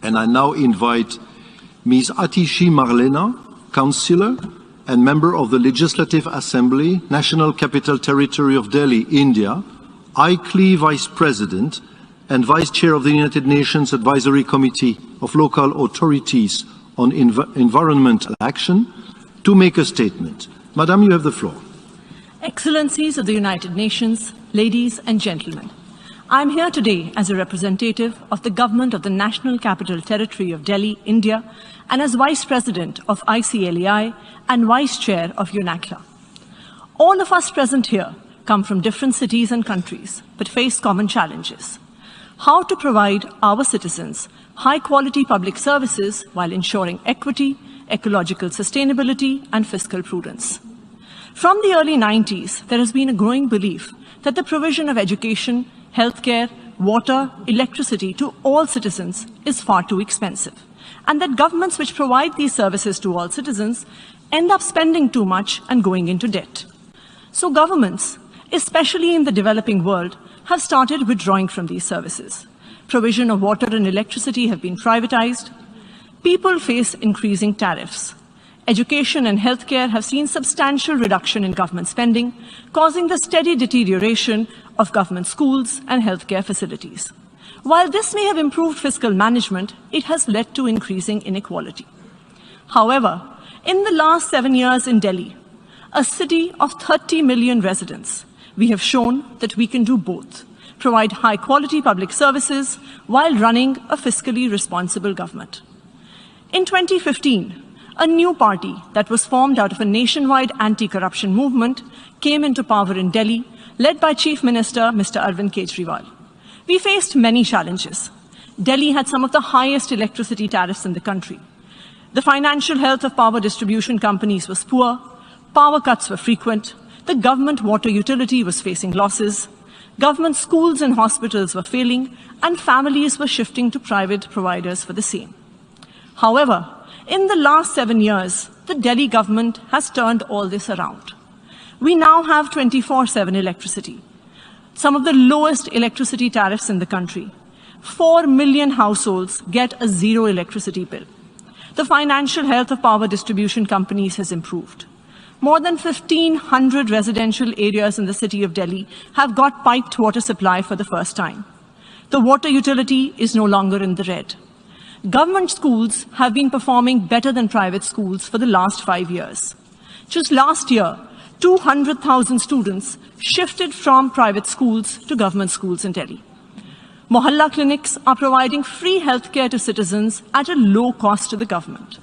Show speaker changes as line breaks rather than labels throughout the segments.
And I now invite Ms. Atishi Marlena, Councillor and Member of the Legislative Assembly, National Capital Territory of Delhi, India, ICLEI Vice President and Vice Chair of the United Nations Advisory Committee of Local Authorities on Environmental Action, to make a statement. Madam, you have the floor.
Excellencies of the United Nations, ladies and gentlemen, I am here today as a representative of the Government of the National Capital Territory of Delhi, India, and as Vice President of ICLEI and Vice Chair of UNACLA. All of us present here come from different cities and countries, but face common challenges. How to provide our citizens high-quality public services while ensuring equity, ecological sustainability, and fiscal prudence. From the early 90s, there has been a growing belief that the provision of education, healthcare, water, electricity to all citizens is far too expensive, and that governments which provide these services to all citizens end up spending too much and going into debt. So governments, especially in the developing world, have started withdrawing from these services. Provision of water and electricity have been privatized. People face increasing tariffs. Education and healthcare have seen substantial reduction in government spending, causing the steady deterioration of government schools and healthcare facilities. While this may have improved fiscal management, it has led to increasing inequality. However, in the last 7 years in Delhi, a city of 30 million residents, we have shown that we can do both, provide high-quality public services while running a fiscally responsible government. In 2015, a new party that was formed out of a nationwide anti-corruption movement came into power in Delhi, led by Chief Minister Mr. ARVIND Kejriwal. We faced many challenges. Delhi had some of the highest electricity tariffs in the country. The financial health of power distribution companies was poor, power cuts were frequent, the government water utility was facing losses, government schools and hospitals were failing, and families were shifting to private providers for the same. However, in the last 7 years, the Delhi government has turned all this around. We now have 24/7 electricity, some of the lowest electricity tariffs in the country. 4 million households get a zero electricity bill. The financial health of power distribution companies has improved. More than 1,500 residential areas in the city of Delhi have got piped water supply for the first time. The water utility is no longer in the red. Government schools have been performing better than private schools for the last 5 years. Just last year, 200,000 students shifted from private schools to government schools in Delhi. Mohalla clinics are providing free healthcare to citizens at a low cost to the government.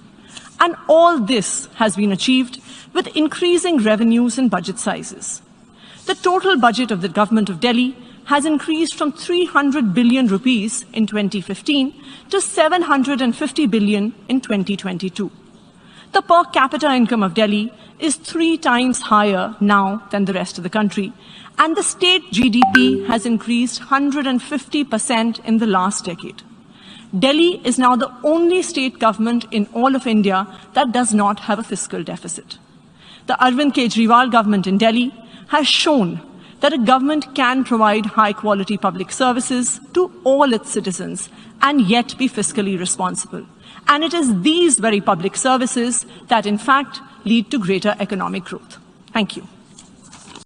And all this has been achieved with increasing revenues and budget sizes. The total budget of the government of Delhi has increased from 300 billion rupees in 2015 to 750 billion in 2022. The per capita income of Delhi is 3 times higher now than the rest of the country, and the state GDP has increased 150% in the last decade. Delhi is now the only state government in all of India that does not have a fiscal deficit. The Arvind Kejriwal government in Delhi has shown that a government can provide high-quality public services to all its citizens and yet be fiscally responsible. And it is these very public services that, in fact, lead to greater economic growth. Thank you.